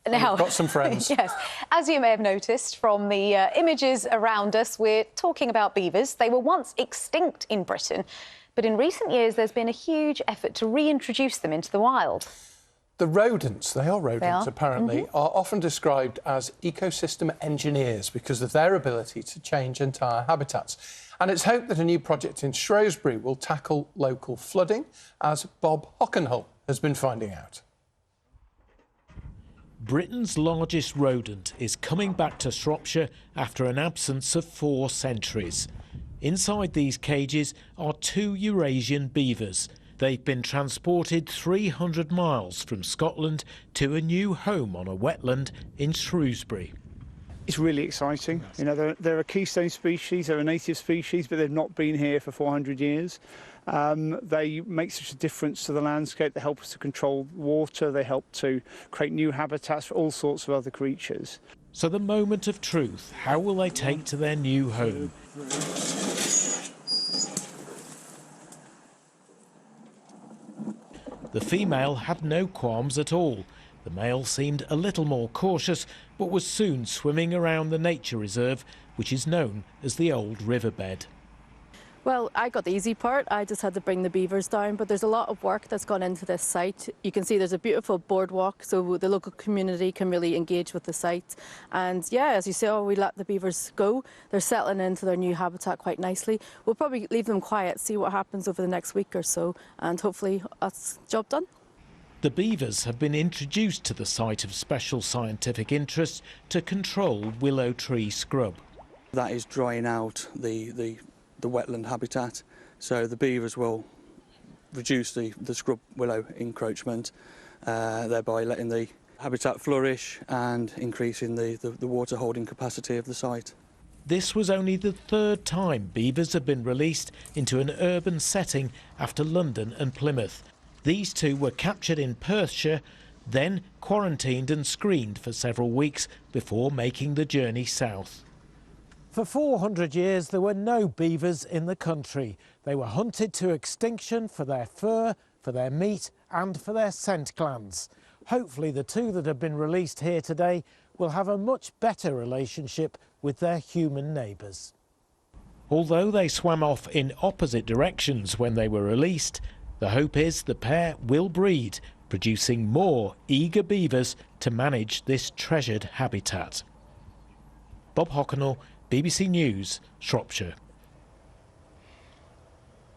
Now, we've got some friends. Yes. As you may have noticed from the images around us, we're talking about beavers. They were once extinct in Britain, but in recent years there's been a huge effort to reintroduce them into the wild. The rodents, they are rodents apparently, are often described as ecosystem engineers because of their ability to change entire habitats. And it's hoped that a new project in Shrewsbury will tackle local flooding, as Bob Hockenhull has been finding out. Britain's largest rodent is coming back to Shropshire after an absence of 4 centuries. Inside these cages are 2 Eurasian beavers. They've been transported 300 miles from Scotland to a new home on a wetland in Shrewsbury. It's really exciting. You know, they're a keystone species, they're a native species, but they've not been here for 400 years. They make such a difference to the landscape. They help us to control water, they help to create new habitats for all sorts of other creatures. So the moment of truth, how will they take to their new home? The female had no qualms at all. The male seemed a little more cautious, but was soon swimming around the nature reserve, which is known as the Old Riverbed. Well, I got the easy part. I just had to bring the beavers down, but there's a lot of work that's gone into this site. You can see there's a beautiful boardwalk, so the local community can really engage with the site. And yeah, as you saw, we let the beavers go. They're settling into their new habitat quite nicely. We'll probably leave them quiet, see what happens over the next week or so, and hopefully that's the job done. The beavers have been introduced to the site of special scientific interest to control willow tree scrub. That is drying out the wetland habitat, so the beavers will reduce the scrub willow encroachment, thereby letting the habitat flourish and increasing the water holding capacity of the site. This was only the 3rd time beavers have been released into an urban setting after London and Plymouth. These 2 were captured in Perthshire, then quarantined and screened for several weeks before making the journey south. For 400 years, there were no beavers in the country. They were hunted to extinction for their fur, for their meat and for their scent glands. Hopefully the 2 that have been released here today will have a much better relationship with their human neighbours. Although they swam off in opposite directions when they were released, the hope is the pair will breed, producing more eager beavers to manage this treasured habitat. Bob Hockenhull, BBC News, Shropshire.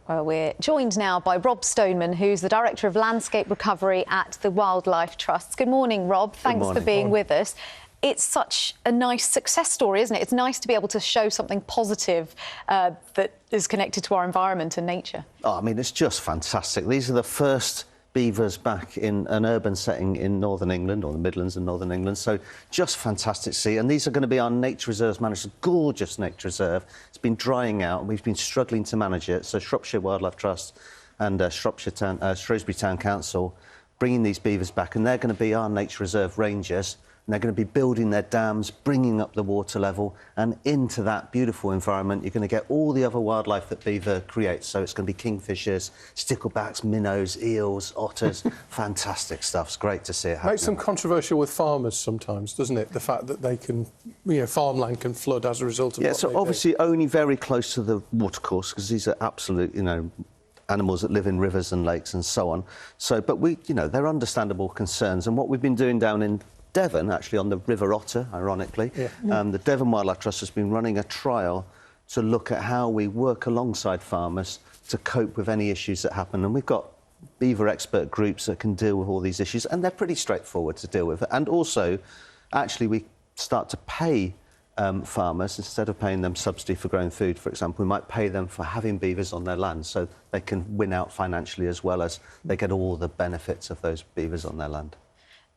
Well, we're joined now by Rob Stoneman, who's the Director of Landscape Recovery at the Wildlife Trusts. Good morning, Rob. Thanks for being with us. It's such a nice success story, isn't it? It's nice to be able to show something positive that is connected to our environment and nature. Oh, I mean, it's just fantastic. These are the first beavers back in an urban setting in northern England, or the Midlands and northern England, so just fantastic to see. And these are going to be our nature reserves managed, a gorgeous nature reserve. It's been drying out and we've been struggling to manage it, so Shropshire Wildlife Trust and Shrewsbury Town Council bringing these beavers back, and they're going to be our nature reserve rangers. And they're going to be building their dams, bringing up the water level, and into that beautiful environment you're going to get all the other wildlife that beaver creates. So it's going to be kingfishers, sticklebacks, minnows, eels, otters. Fantastic stuff. It's great to see it happening. Makes them controversial with farmers sometimes, doesn't it? The fact that they can, you know, farmland can flood as a result of what so they obviously do. Only very close to the watercourse, because these are absolute, you know, animals that live in rivers and lakes and so on. So, but we, you know, they're understandable concerns. And what we've been doing down in Devon, actually on the River Otter, ironically, the Devon Wildlife Trust has been running a trial to look at how we work alongside farmers to cope with any issues that happen. And we've got beaver expert groups that can deal with all these issues, and they're pretty straightforward to deal with. And also, actually, we start to pay farmers, instead of paying them subsidy for growing food, for example, we might pay them for having beavers on their land, so they can win out financially as well as they get all the benefits of those beavers on their land.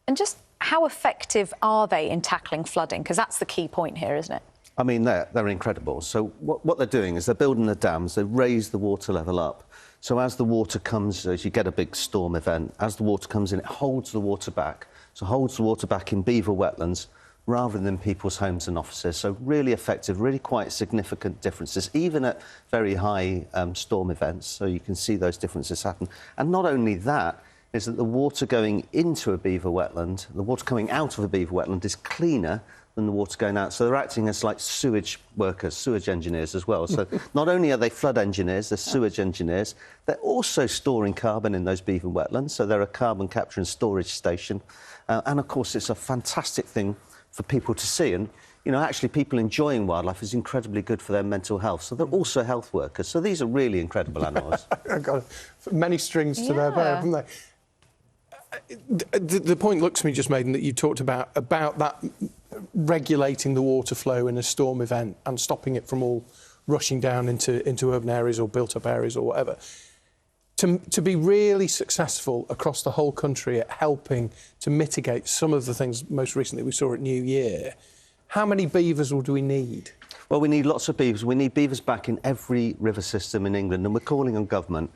And just how effective are they in tackling flooding? Because that's the key point here, isn't it? I mean, they're incredible. So what they're doing is they're building the dams, they raise the water level up. So as the water comes, as you get a big storm event, as the water comes in, it holds the water back. So holds the water back in beaver wetlands rather than people's homes and offices. So really effective, really quite significant differences, even at very high storm events. So you can see those differences happen. And not only that, is that the water going into a beaver wetland, the water coming out of a beaver wetland is cleaner than the water going out. So they're acting as like sewage workers, sewage engineers as well. So not only are they flood engineers, they're sewage engineers, they're also storing carbon in those beaver wetlands. So they're a carbon capture and storage station. And of course, it's a fantastic thing for people to see. And, you know, actually people enjoying wildlife is incredibly good for their mental health. So they're also health workers. So these are really incredible animals. I've got many strings to their bow, haven't they? The point Luxmy just made, and that you talked about that regulating the water flow in a storm event and stopping it from all rushing down into urban areas or built-up areas or whatever. To be really successful across the whole country at helping to mitigate some of the things most recently we saw at New Year, how many beavers do we need? Well, we need lots of beavers. We need beavers back in every river system in England, and we're calling on government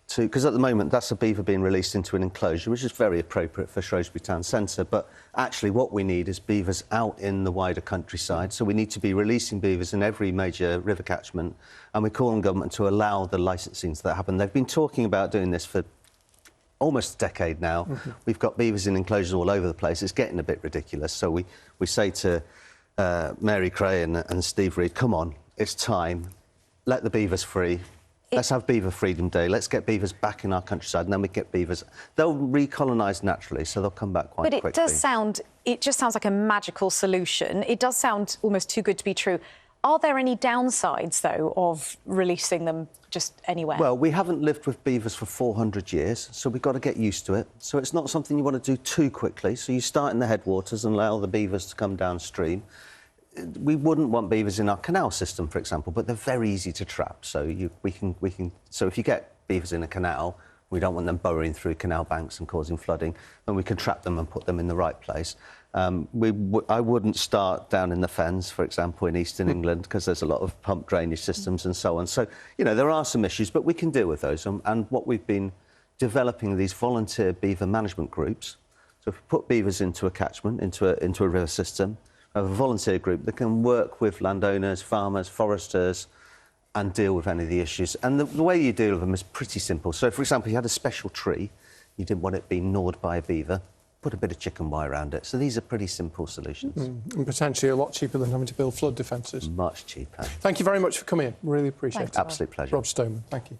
to, because at the moment that's a beaver being released into an enclosure, which is very appropriate for Shrewsbury Town Centre, but actually what we need is beavers out in the wider countryside, so we need to be releasing beavers in every major river catchment, and we call on government to allow the licensing to that happen. They've been talking about doing this for almost a decade now. We've got beavers in enclosures all over the place. It's getting a bit ridiculous, so we say to Mary Cray and Steve Reed, come on, it's time, let the beavers free. Let's have Beaver Freedom Day. Let's get beavers back in our countryside, and then we get beavers. They'll recolonise naturally, so they'll come back quite quickly. But it just sounds like a magical solution. It does sound almost too good to be true. Are there any downsides, though, of releasing them just anywhere? Well, we haven't lived with beavers for 400 years, so we've got to get used to it. So it's not something you want to do too quickly. So you start in the headwaters and allow the beavers to come downstream. We wouldn't want beavers in our canal system, for example, but they're very easy to trap. So So if you get beavers in a canal, we don't want them burrowing through canal banks and causing flooding, and we can trap them and put them in the right place. I wouldn't start down in the fens, for example, in eastern England, because there's a lot of pump drainage systems and so on. So, you know, there are some issues, but we can deal with those. And what we've been developing these volunteer beaver management groups. So if we put beavers into a catchment, into a river system, of a volunteer group that can work with landowners, farmers, foresters, and deal with any of the issues. And the way you deal with them is pretty simple. So, for example, you had a special tree, you didn't want it being gnawed by a beaver, put a bit of chicken wire around it. So these are pretty simple solutions. And potentially a lot cheaper than having to build flood defences. Much cheaper. Thank you very much for coming in. Really appreciate it. Absolute pleasure. Rob Stoneman, thank you.